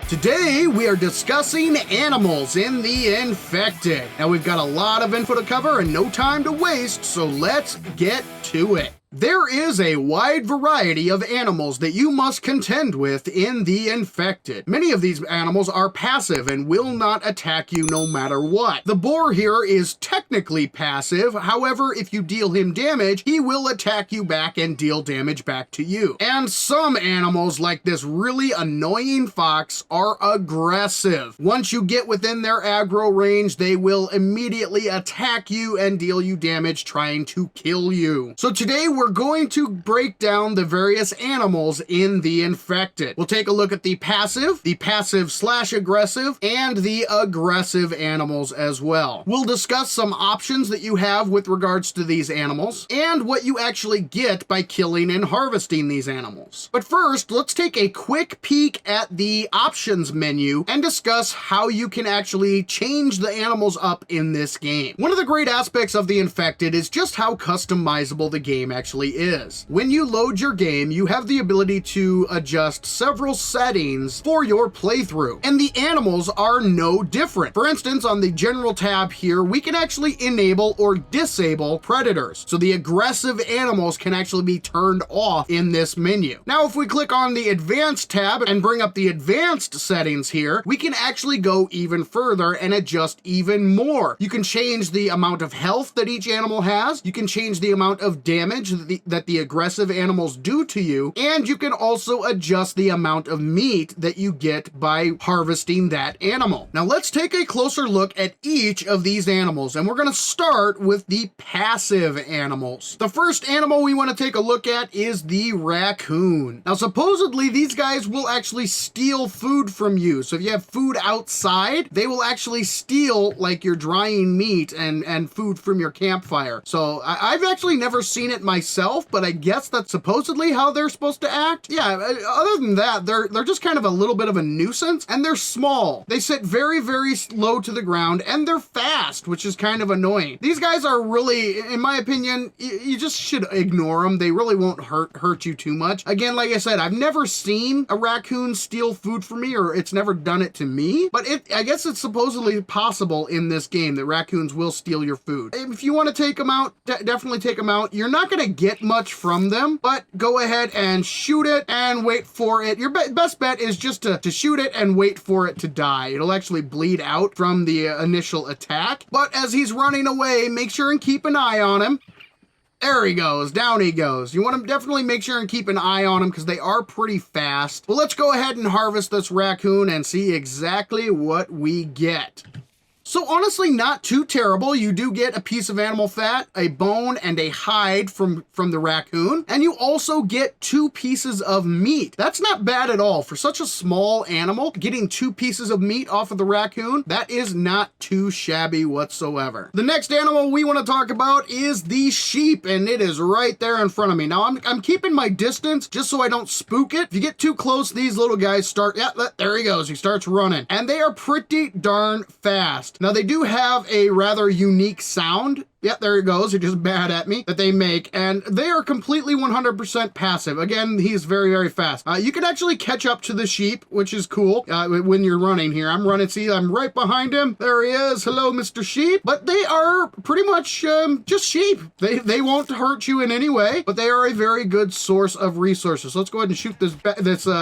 Today, we are discussing animals in the infected. Now, we've got a lot of info to cover and no time to waste, so let's get to it. There is a wide variety of animals that you must contend with in the infected. Many of these animals are passive and will not attack you no matter what. The boar here is technically passive, however, if you deal him damage, he will attack you back and deal damage back to you. And some animals, like this really annoying fox, are aggressive. Once you get within their aggro range, they will immediately attack you and deal you damage trying to kill you. So today, we're going to break down the various animals in the infected. We'll take a look at the passive/aggressive, and the aggressive animals as well. We'll discuss some options that you have with regards to these animals, and what you actually get by killing and harvesting these animals. But first, let's take a quick peek at the options menu and discuss how you can actually change the animals up in this game. One of the great aspects of the infected is just how customizable the game actually is. When you load your game, you have the ability to adjust several settings for your playthrough, and the animals are no different. For instance, on the general tab here, we can actually enable or disable predators. So the aggressive animals can actually be turned off in this menu. Now, if we click on the advanced tab and bring up the advanced settings here, we can actually go even further and adjust even more. You can change the amount of health that each animal has. You can change the amount of damage that the aggressive animals do to you, and you can also adjust the amount of meat that you get by harvesting that animal. Now let's take a closer look at each of these animals, and we're going to start with the passive animals. The first animal we want to take a look at is the raccoon. Now supposedly these guys will actually steal food from you, so if you have food outside, they will actually steal like your drying meat and food from your campfire. So I've actually never seen it myself, but I guess that's supposedly how they're supposed to act. Yeah, other than that, they're just kind of a little bit of a nuisance, and they're small. They sit very, very low to the ground, and they're fast, which is kind of annoying. These guys are really, in my opinion, you just should ignore them. They really won't hurt you too much. Again, like I said, I've never seen a raccoon steal food from me, or it's never done it to me, but I guess it's supposedly possible in this game that raccoons will steal your food. If you want to take them out, definitely take them out. You're not going to get much from them, but go ahead and shoot it and wait for it. Your best bet is just to shoot it and wait for it to die. It'll actually bleed out from the initial attack, but as he's running away, make sure and keep an eye on him. There he goes, down he goes. You want to definitely make sure and keep an eye on them because they are pretty fast. Well, let's go ahead and harvest this raccoon and see exactly what we get. So honestly, not too terrible. You do get a piece of animal fat, a bone, and a hide from the raccoon. And you also get 2 pieces of meat. That's not bad at all. For such a small animal, getting 2 pieces of meat off of the raccoon, that is not too shabby whatsoever. The next animal we want to talk about is the sheep, and it is right there in front of me. Now, I'm keeping my distance just so I don't spook it. If you get too close, these little guys start, yeah, there he goes. He starts running. And they are pretty darn fast. Now, they do have a rather unique sound. Yep, there he goes. He just bad at me that they make, and they are completely 100% passive. Again, he's very, very fast. You can actually catch up to the sheep, which is cool when you're running here. I'm running. See, I'm right behind him. There he is. Hello, Mr. Sheep. But they are pretty much just sheep. They won't hurt you in any way, but they are a very good source of resources. So let's go ahead and shoot this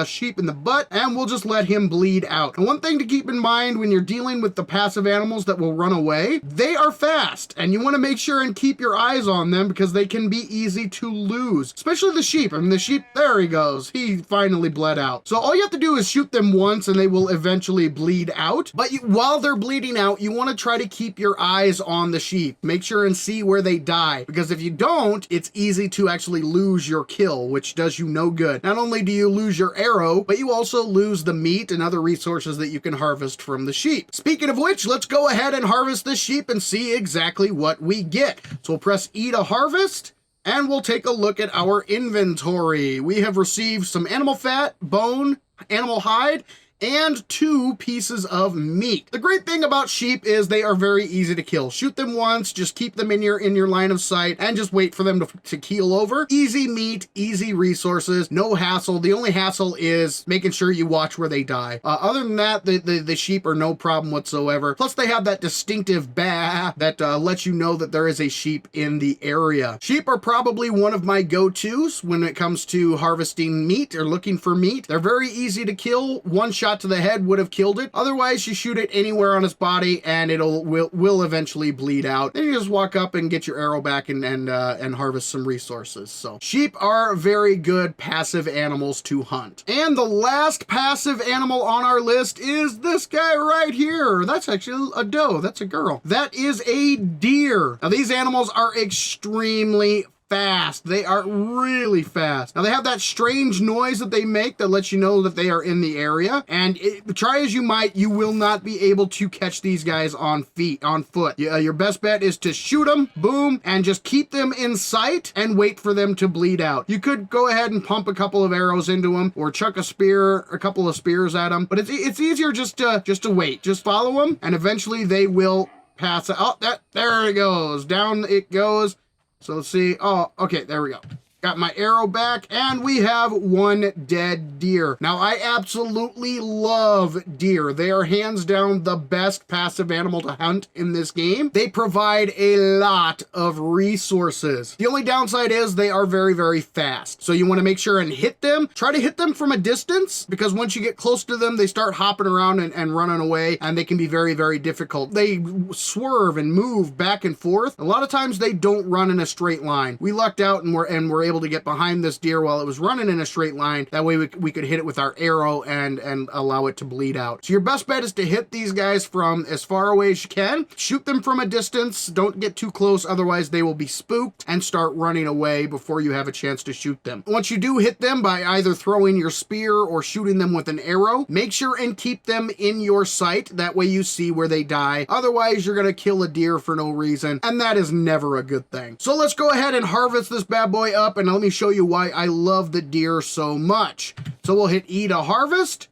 sheep in the butt, and we'll just let him bleed out. And one thing to keep in mind when you're dealing with the passive animals that will run away, they are fast, and you want to make sure and keep your eyes on them because they can be easy to lose, especially the sheep. I mean, the sheep, there he goes. He finally bled out. So all you have to do is shoot them once and they will eventually bleed out. But while they're bleeding out, you want to try to keep your eyes on the sheep. Make sure and see where they die, because if you don't, it's easy to actually lose your kill, which does you no good. Not only do you lose your arrow, but you also lose the meat and other resources that you can harvest from the sheep. Speaking of which, let's go ahead and harvest the sheep and see exactly what we get. So we'll press E to harvest, and we'll take a look at our inventory. We have received some animal fat, bone, animal hide, and 2 pieces of meat. The great thing about sheep is they are very easy to kill. Shoot them once, just keep them in your line of sight, and just wait for them to keel over. Easy meat, easy resources, no hassle. The only hassle is making sure you watch where they die. Other than that, the sheep are no problem whatsoever. Plus, they have that distinctive bah that lets you know that there is a sheep in the area. Sheep are probably one of my go-tos when it comes to harvesting meat or looking for meat. They're very easy to kill. One shot to the head would have killed it. Otherwise, you shoot it anywhere on its body and will eventually bleed out. Then you just walk up and get your arrow back and harvest some resources. So sheep are very good passive animals to hunt. And the last passive animal on our list is this guy right here. That's actually a doe. That's a girl. That is a deer. Now these animals are extremely fast. They are really fast. Now they have that strange noise that they make that lets you know that they are in the area, and try as you might, you will not be able to catch these guys on foot. Your best bet is to shoot them, boom, and just keep them in sight and wait for them to bleed out. You could go ahead and pump a couple of arrows into them or chuck a couple of spears at them, but it's easier just to wait. Just follow them and eventually they will pass out. Oh, there it goes. Down it goes. So let's see. Oh, okay, there we go. Got my arrow back, and we have one dead deer. Now, I absolutely love deer. They are hands down the best passive animal to hunt in this game. They provide a lot of resources. The only downside is they are very, very fast. So you want to make sure and hit them. Try to hit them from a distance, because once you get close to them, they start hopping around and running away, and they can be very, very difficult. They swerve and move back and forth. A lot of times they don't run in a straight line. We lucked out and we're able to get behind this deer while it was running in a straight line. That way we could hit it with our arrow and allow it to bleed out. So your best bet is to hit these guys from as far away as you can. Shoot them from a distance. Don't get too close, otherwise they will be spooked and start running away before you have a chance to shoot them. Once you do hit them by either throwing your spear or shooting them with an arrow, make sure and keep them in your sight. That way you see where they die. Otherwise, you're gonna kill a deer for no reason, and that is never a good thing. So let's go ahead and harvest this bad boy up, and let me show you why I love the deer so much. So we'll hit E to harvest,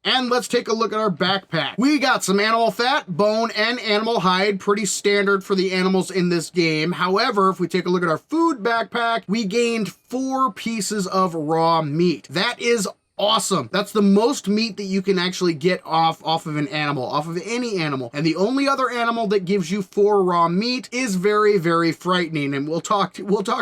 and let's take a look at our backpack. We got some animal fat, bone, and animal hide, pretty standard for the animals in this game. However, if we take a look at our food backpack, we gained 4 pieces of raw meat. That is awesome. That's the most meat that you can actually get off of an animal, off of any animal. And the only other animal that gives you 4 raw meat is very, very frightening. And we'll talk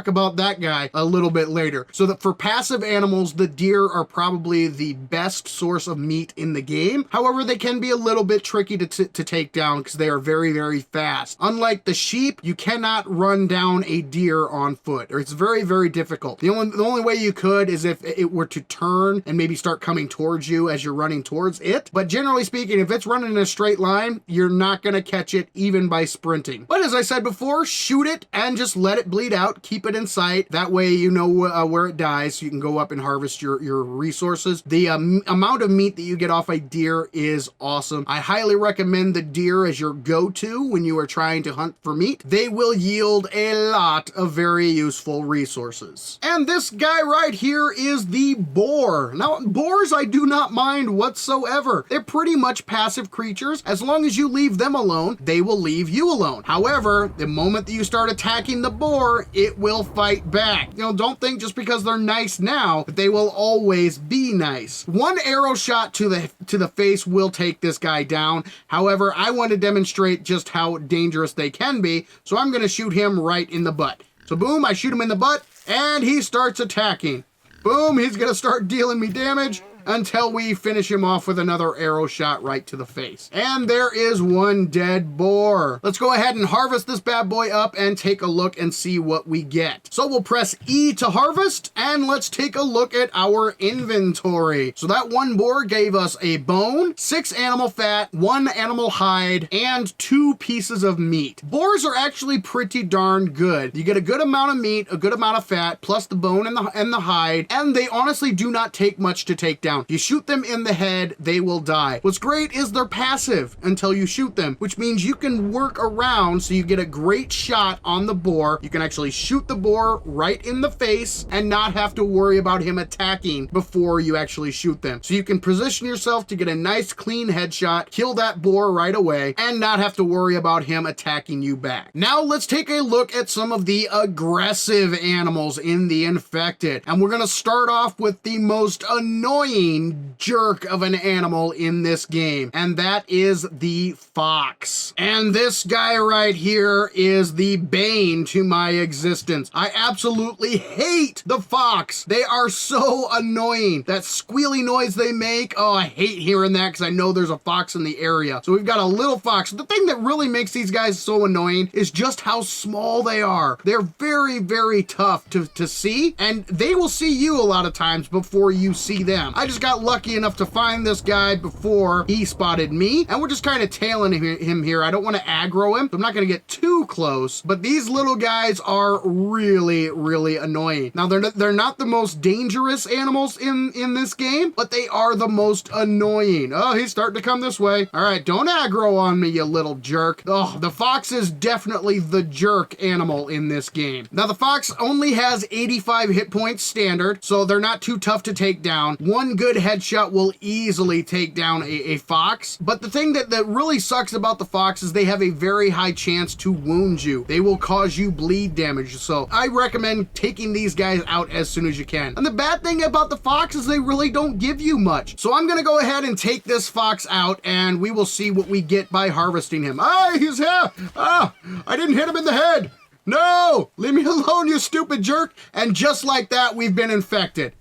about that guy a little bit later. So that for passive animals, the deer are probably the best source of meat in the game. However, they can be a little bit tricky to take down because they are very, very fast. Unlike the sheep, you cannot run down a deer on foot, or it's very, very difficult. The only way you could is if it were to turn and maybe start coming towards you as you're running towards it. But generally speaking, if it's running in a straight line, you're not going to catch it even by sprinting. But as I said before, shoot it and just let it bleed out. Keep it in sight. That way you know where it dies, so you can go up and harvest your resources. The amount of meat that you get off a deer is awesome. I highly recommend the deer as your go-to when you are trying to hunt for meat. They will yield a lot of very useful resources. And this guy right here is the boar. Now, boars I do not mind whatsoever. They're pretty much passive creatures. As long as you leave them alone, they will leave you alone. However, the moment that you start attacking the boar, it will fight back. You know, don't think just because they're nice now that they will always be nice. One arrow shot to the face will take this guy down. However, I want to demonstrate just how dangerous they can be, so I'm going to shoot him right in the butt. So boom, I shoot him in the butt, and he starts attacking. Boom, he's gonna start dealing me damage until we finish him off with another arrow shot right to the face. And there is one dead boar. Let's go ahead and harvest this bad boy up and take a look and see what we get. So we'll press E to harvest, and let's take a look at our inventory. So that one boar gave us a bone, 6 animal fat, 1 animal hide, and 2 pieces of meat. Boars are actually pretty darn good. You get a good amount of meat, a good amount of fat, plus the bone and the hide, and they honestly do not take much to take down. down. If you shoot them in the head, they will die. What's great is they're passive until you shoot them, which means you can work around so you get a great shot on the boar. You can actually shoot the boar right in the face and not have to worry about him attacking before you actually shoot them. So you can position yourself to get a nice clean headshot, kill that boar right away, and not have to worry about him attacking you back. Now let's take a look at some of the aggressive animals in the infected. And we're gonna start off with the most annoying jerk of an animal in this game, and that is the fox. And this guy right here is the bane to my existence. I absolutely hate the fox. They are so annoying. That squealy noise they make, oh, I hate hearing that because I know there's a fox in the area. So we've got a little fox. The thing that really makes these guys so annoying is just how small they are. They're very, very tough to see, and they will see you a lot of times before you see them. I just got lucky enough to find this guy before he spotted me, and we're just kind of tailing him here. I don't want to aggro him, so I'm not going to get too close, but these little guys are really, really annoying. Now, they're not the most dangerous animals in this game, but they are the most annoying. Oh, he's starting to come this way. All right, don't aggro on me, you little jerk. Oh, the fox is definitely the jerk animal in this game. Now, the fox only has 85 hit points standard, so they're not too tough to take down. One good headshot will easily take down a fox, but the thing that really sucks about the fox is they have a very high chance to wound you. They will cause you bleed damage, so I recommend taking these guys out as soon as you can. And the bad thing about the fox is they really don't give you much. So I'm gonna go ahead and take this fox out, and we will see what we get by harvesting him. Ah, he's here! Ah, I didn't hit him in the head! No! Leave me alone, you stupid jerk! And just like that, we've been infected.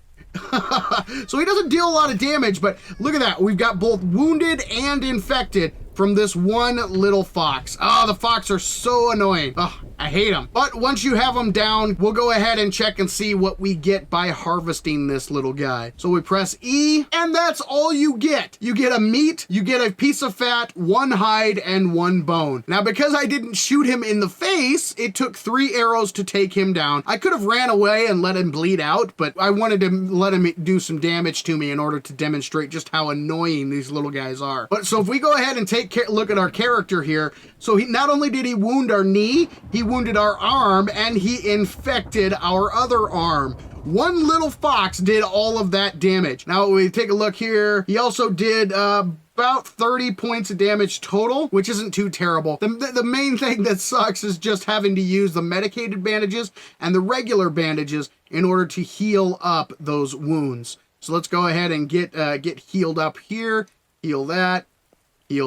So he doesn't deal a lot of damage, but look at that. We've got both wounded and infected from this one little fox. Oh, the fox are so annoying. Oh, I hate them. But once you have them down, we'll go ahead and check and see what we get by harvesting this little guy. So we press E, and that's all you get. You get a meat, you get a piece of fat, one hide, and one bone. Now, because I didn't shoot him in the face, it took 3 arrows to take him down. I could have ran away and let him bleed out, but I wanted to let him do some damage to me in order to demonstrate just how annoying these little guys are. But so if we go ahead and take look at our character here, so he not only did he wound our knee, he wounded our arm, and he infected our other arm. One little fox did all of that damage. Now we take a look here. He also did about 30 points of damage total, which isn't too terrible. The main thing that sucks is just having to use the medicated bandages and the regular bandages in order to heal up those wounds. So let's go ahead and get healed up here. Heal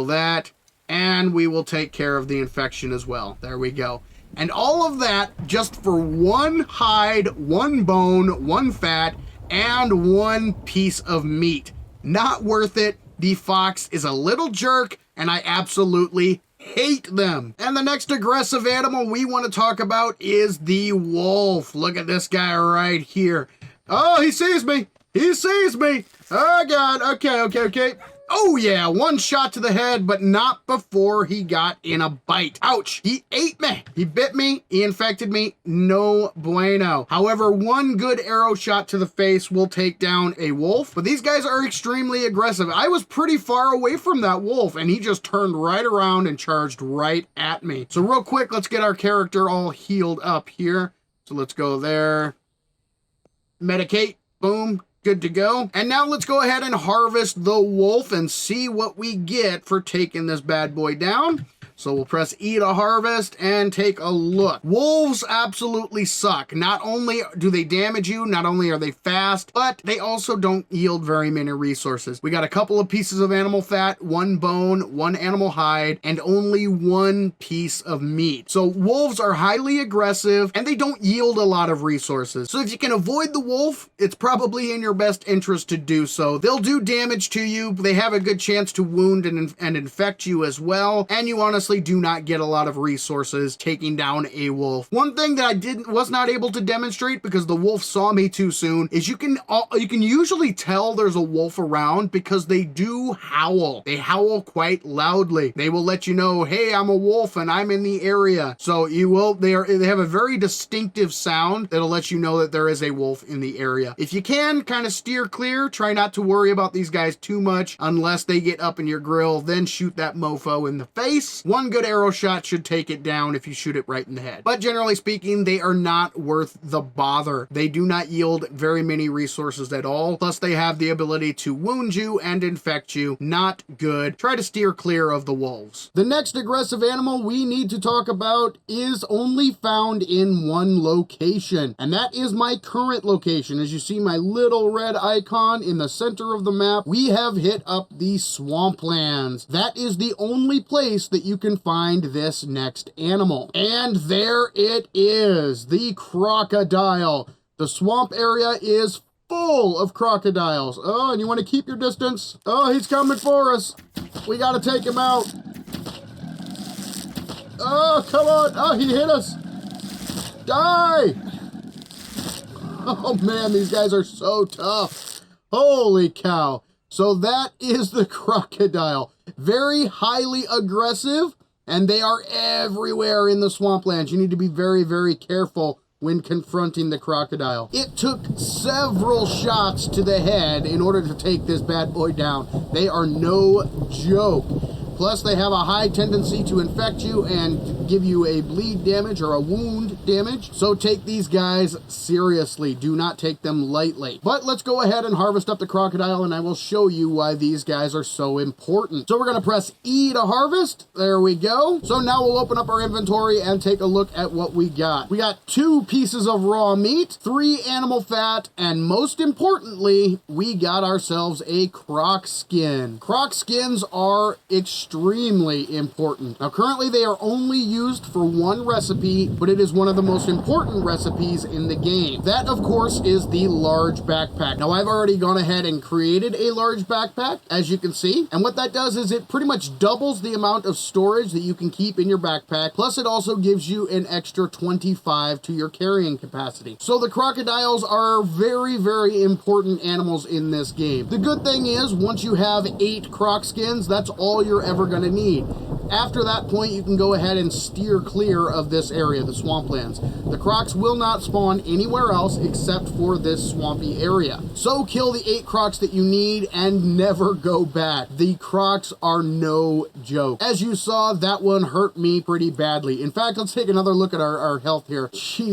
that, and we will take care of the infection as well. There we go. And all of that just for one hide, one bone, one fat, and one piece of meat. Not worth it. The fox is a little jerk, and I absolutely hate them. And the next aggressive animal we want to talk about is the wolf. Look at this guy right here. Oh, he sees me. He sees me. Oh, God. Okay. Oh yeah, one shot to the head, but not before he got in a bite. Ouch, he ate me. He bit me, he infected me, no bueno. However, one good arrow shot to the face will take down a wolf, but these guys are extremely aggressive. I was pretty far away from that wolf, and he just turned right around and charged right at me. So real quick, let's get our character all healed up here. So let's go there. Medicate, boom. Good to go. And now let's go ahead and harvest the wolf and see what we get for taking this bad boy down. So we'll press E to harvest and take a look. Wolves absolutely suck. Not only do they damage you, not only are they fast, but they also don't yield very many resources. We got a couple of pieces of animal fat, one bone, one animal hide, and only one piece of meat. So wolves are highly aggressive and they don't yield a lot of resources. So if you can avoid the wolf, it's probably in your best interest to do so. They'll do damage to you. They have a good chance to wound and infect you as well. And you honestly honestly do not get a lot of resources taking down a wolf. One thing that I was not able to demonstrate because the wolf saw me too soon is you can usually tell there's a wolf around because they do howl. They howl quite loudly. They will let you know, hey, I'm a wolf and I'm in the area. So they have a very distinctive sound that'll let you know that there is a wolf in the area. If you can, kind of steer clear. Try not to worry about these guys too much unless they get up in your grill. Then shoot that mofo in the face. One good arrow shot should take it down if you shoot it right in the head. But generally speaking, they are not worth the bother. They do not yield very many resources at all. Plus, they have the ability to wound you and infect you. Not good. Try to steer clear of the wolves. The next aggressive animal we need to talk about is only found in one location, and that is my current location. As you see my little red icon in the center of the map, we have hit up the swamplands. That is the only place that you can find this next animal. And there it is, the crocodile. The swamp area is full of crocodiles. Oh, and you want to keep your distance? Oh, he's coming for us. We got to take him out. Oh, come on. Oh, he hit us. Die. Oh, man, these guys are so tough. Holy cow. So that is the crocodile. Very highly aggressive, and they are everywhere in the swamplands. You need to be very, very careful when confronting the crocodile. It took several shots to the head in order to take this bad boy down. They are no joke. Plus, they have a high tendency to infect you and give you a bleed damage or a wound damage. So take these guys seriously. Do not take them lightly. But let's go ahead and harvest up the crocodile, and I will show you why these guys are so important. So we're going to press E to harvest. There we go. So now we'll open up our inventory and take a look at what we got. We got 2 pieces of raw meat, 3 animal fat, and most importantly, we got ourselves a croc skin. Croc skins are extremely important. Now, currently they are only used for one recipe, but it is one of the most important recipes in the game. That, of course, is the large backpack. Now, I've already gone ahead and created a large backpack, as you can see, and what that does is it pretty much doubles the amount of storage that you can keep in your backpack, plus it also gives you an extra 25 to your carrying capacity. So the crocodiles are very, very important animals in this game. The good thing is, once you have 8 croc skins, that's all you're ever going to need. After that point, you can go ahead and steer clear of this area, the swamplands. The crocs will not spawn anywhere else except for this swampy area. So kill the 8 crocs that you need and never go back. The crocs are no joke. As you saw, that one hurt me pretty badly. In fact, let's take another look at our health here.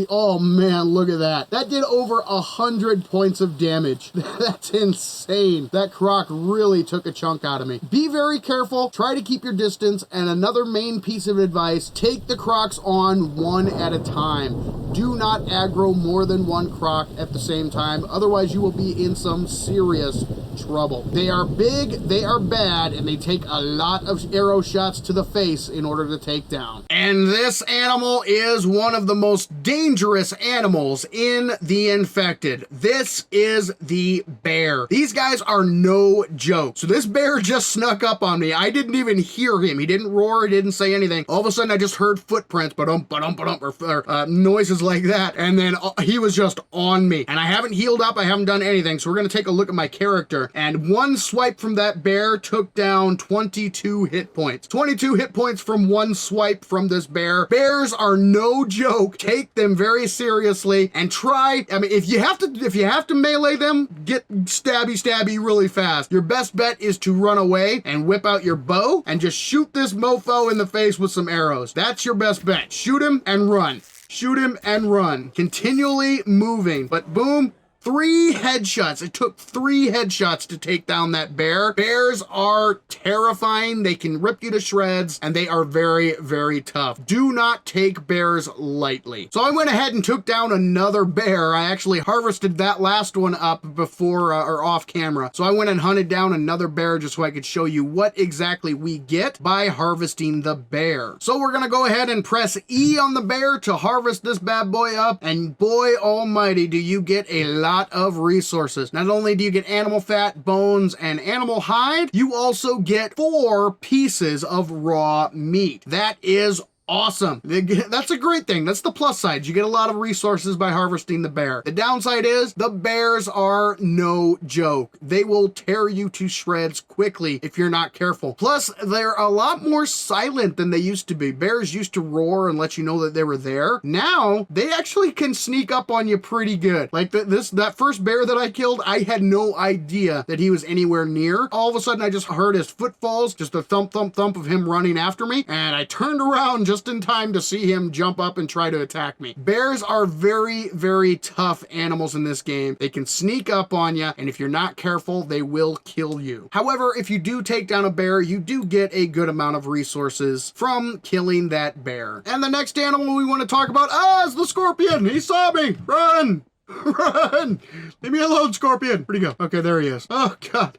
Oh man, look at that. That did over 100 points of damage. That's insane. That croc really took a chunk out of me. Be very careful. Try to keep your distance, and another main piece of advice, take the crocs on one at a time. Do not aggro more than 1 croc at the same time, otherwise you will be in some serious trouble. They are big, they are bad, and they take a lot of arrow shots to the face in order to take down. And this animal is one of the most dangerous animals in the infected. This is the bear. These guys are no joke. So this bear just snuck up on me. I didn't even hear him. He didn't roar, he didn't say anything. All of a sudden I just heard footprints, or noises like that, and then he was just on me. And I haven't healed up, I haven't done anything, so we're gonna take a look at my character. And one swipe from that bear took down 22 hit points. 22 hit points from one swipe from this bear. Bears are no joke. Take them very seriously and try, I mean, if you have to melee them, get stabby really fast. Your best bet is to run away and whip out your bow and just shoot this mofo in the face with some arrows. That's your best bet. Shoot him and run. Shoot him and run. Continually moving. But boom, 3 headshots. It took 3 headshots to take down that bear. Bears are terrifying. They can rip you to shreds, and they are very, very tough. Do not take bears lightly. So I went ahead and took down another bear. I actually harvested that last one up before or off camera. So I went and hunted down another bear just so I could show you what exactly we get by harvesting the bear. So we're gonna go ahead and press E on the bear to harvest this bad boy up, and boy almighty, do you get a lot lot of resources. Not only do you get animal fat, bones, and animal hide, you also get 4 pieces of raw meat. That is awesome. That's a great thing. That's the plus side. You get a lot of resources by harvesting the bear. The downside is the bears are no joke. They will tear you to shreds quickly if you're not careful. Plus, they're a lot more silent than they used to be. Bears used to roar and let you know that they were there. Now, they actually can sneak up on you pretty good. Like that first bear that I killed, I had no idea that he was anywhere near. All of a sudden, I just heard his footfalls, just a thump, thump, thump of him running after me, and I turned around just in time to see him jump up and try to attack me. Bears are very, very tough animals in this game. They can sneak up on you, and if you're not careful, they will kill you. However, if you do take down a bear, you do get a good amount of resources from killing that bear. And the next animal we want to talk about is the scorpion. He saw me. Run! Run! Leave me alone, Scorpion. Where'd he go? Okay, there he is. Oh, God.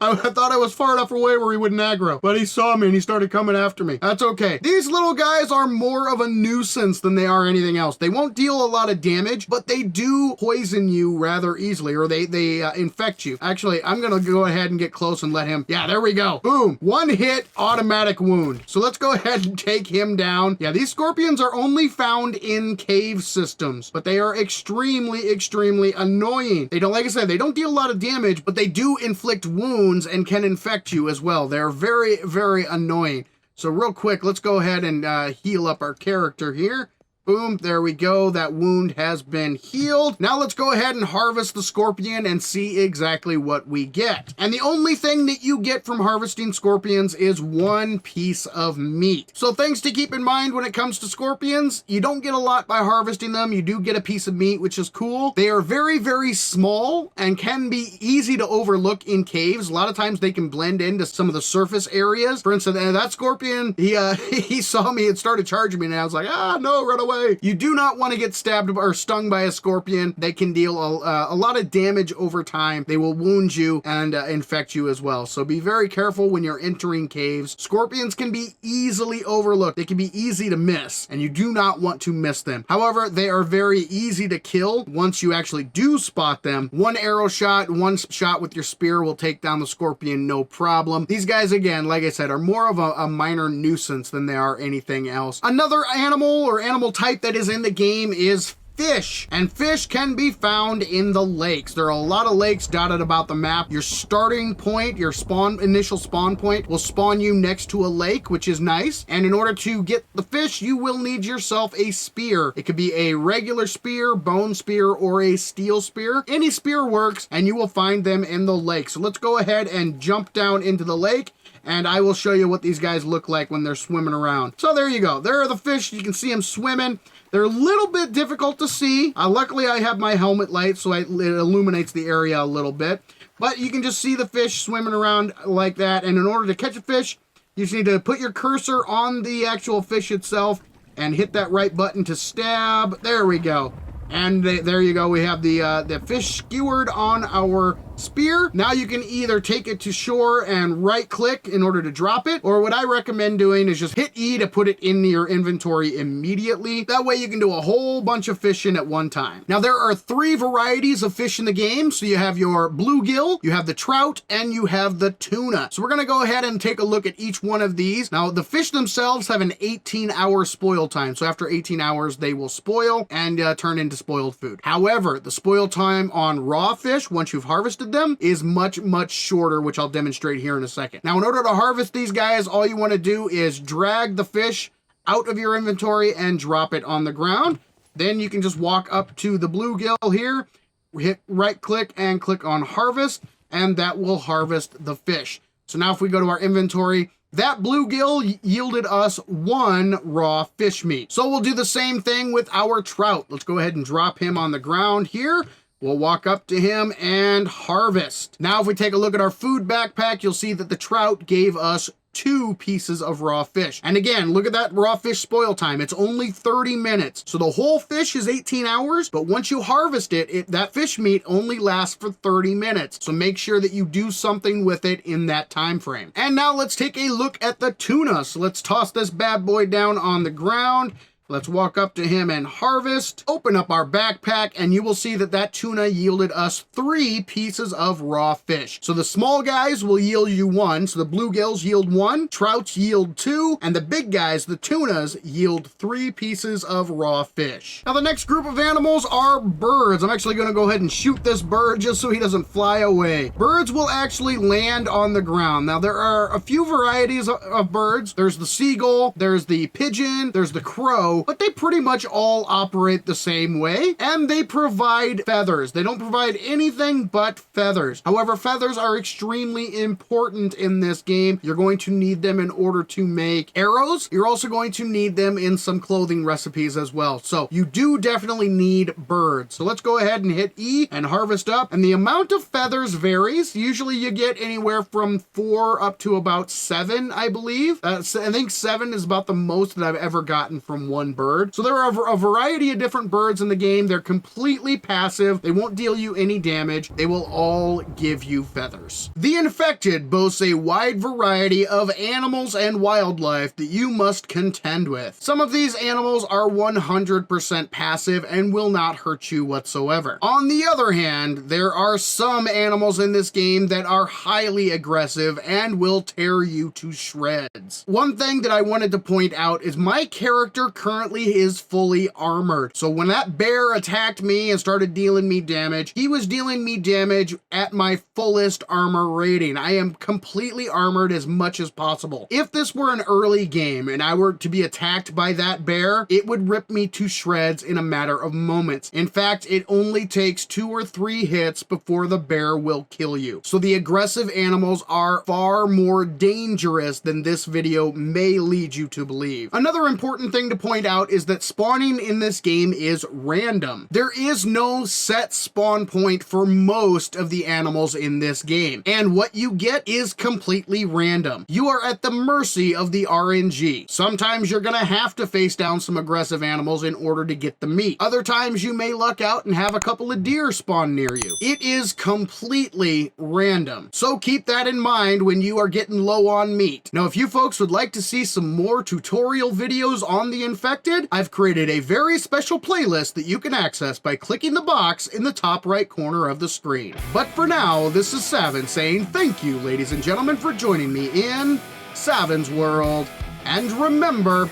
I thought I was far enough away where he wouldn't aggro, but he saw me and he started coming after me. That's okay. These little guys are more of a nuisance than they are anything else. They won't deal a lot of damage, but they do poison you rather easily, or they infect you. Actually, I'm going to go ahead and get close and let him. Yeah, there we go. Boom. 1 hit, automatic wound. So let's go ahead and take him down. Yeah, these scorpions are only found in cave systems, but they are extremely annoying. They don't, like I said, they don't deal a lot of damage, but they do inflict wounds and can infect you as well. They're very, very annoying. So real quick, let's go ahead and heal up our character here. Boom, there we go. That wound has been healed. Now let's go ahead and harvest the scorpion and see exactly what we get. And the only thing that you get from harvesting scorpions is 1 piece of meat. So things to keep in mind when it comes to scorpions, you don't get a lot by harvesting them. You do get a piece of meat, which is cool. They are very, very small and can be easy to overlook in caves. A lot of times they can blend into some of the surface areas. For instance, that scorpion, he saw me and started charging me, and I was like, no, run away. You do not want to get stabbed or stung by a scorpion. They can deal a lot of damage over time. They will wound you and infect you as well. So be very careful when you're entering caves. Scorpions can be easily overlooked. They can be easy to miss, and you do not want to miss them. However, they are very easy to kill once you actually do spot them. 1 arrow shot, 1 shot with your spear will take down the scorpion, no problem. These guys, again, like I said, are more of a minor nuisance than they are anything else. Another animal or animal type that is in the game is fish, and fish can be found in the lakes. There are a lot of lakes dotted about the map. Your starting point, your initial spawn point will spawn you next to a lake, which is nice. And in order to get the fish, you will need yourself a spear. It could be a regular spear, bone spear, or a steel spear. Any spear works, and you will find them in the lake. So let's go ahead and jump down into the lake, and I will show you what these guys look like when they're swimming around. So there you go. There are the fish. You can see them swimming. They're a little bit difficult to see. Luckily, I have my helmet light, so it illuminates the area a little bit. But you can just see the fish swimming around like that. And in order to catch a fish, you just need to put your cursor on the actual fish itself and hit that right button to stab. There we go. And there you go. We have the fish skewered on our spear. Now you can either take it to shore and right click in order to drop it, or what I recommend doing is just hit E to put it in your inventory immediately. That way you can do a whole bunch of fishing at one time. Now there are 3 varieties of fish in the game. So you have your bluegill, you have the trout, and you have the tuna. So we're going to go ahead and take a look at each one of these. Now the fish themselves have an 18-hour spoil time. So after 18 hours, they will spoil and turn into spoiled food. However, the spoil time on raw fish, once you've harvested them, is much shorter, which I'll demonstrate here in a second. Now, in order to harvest these guys, all you want to do is drag the fish out of your inventory and drop it on the ground. Then you can just walk up to the bluegill here, hit right click and click on harvest, and that will harvest the fish. So now if we go to our inventory, that bluegill yielded us 1 raw fish meat. So we'll do the same thing with our trout. Let's go ahead and drop him on the ground here. We'll walk up to him and harvest. Now, if we take a look at our food backpack, you'll see that the trout gave us 2 pieces of raw fish. And again, look at that raw fish spoil time. It's only 30 minutes. So the whole fish is 18 hours, but once you harvest it, that fish meat only lasts for 30 minutes. So make sure that you do something with it in that time frame. And now let's take a look at the tuna. So let's toss this bad boy down on the ground. Let's walk up to him and harvest, open up our backpack, and you will see that that tuna yielded us 3 pieces of raw fish. So the small guys will yield you 1, so the bluegills yield 1, trouts yield 2, and the big guys, the tunas, yield 3 pieces of raw fish. Now the next group of animals are birds. I'm actually going to go ahead and shoot this bird just so he doesn't fly away. Birds will actually land on the ground. Now there are a few varieties of birds. There's the seagull, there's the pigeon, there's the crow, but they pretty much all operate the same way, and they provide feathers. They don't provide anything but feathers. However, feathers are extremely important in this game. You're going to need them in order to make arrows. You're also going to need them in some clothing recipes as well. So you do definitely need birds. So let's go ahead and hit E and harvest up. And the amount of feathers varies. Usually you get anywhere from 4 up to about 7, I believe. I think 7 is about the most that I've ever gotten from one bird. So there are a variety of different birds in the game. They're completely passive. They won't deal you any damage. They will all give you feathers. The Infected boasts a wide variety of animals and wildlife that you must contend with. Some of these animals are 100% passive and will not hurt you whatsoever. On the other hand, there are some animals in this game that are highly aggressive and will tear you to shreds. One thing that I wanted to point out is my character currently is fully armored. So when that bear attacked me and started dealing me damage, he was dealing me damage at my fullest armor rating. I am completely armored as much as possible. If this were an early game and I were to be attacked by that bear, it would rip me to shreds in a matter of moments. In fact, it only takes 2 or 3 hits before the bear will kill you. So the aggressive animals are far more dangerous than this video may lead you to believe. Another important thing to point out is that spawning in this game is random. There is no set spawn point for most of the animals in this game, and what you get is completely random. You are at the mercy of the RNG. Sometimes you're gonna have to face down some aggressive animals in order to get the meat. Other times you may luck out and have a couple of deer spawn near you. It is completely random. So keep that in mind when you are getting low on meat. Now, if you folks would like to see some more tutorial videos on the Infected, I've created a very special playlist that you can access by clicking the box in the top right corner of the screen. But for now, this is Saven saying thank you, ladies and gentlemen, for joining me in Saven's World. And remember,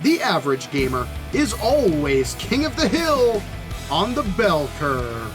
the average gamer is always king of the hill on the bell curve.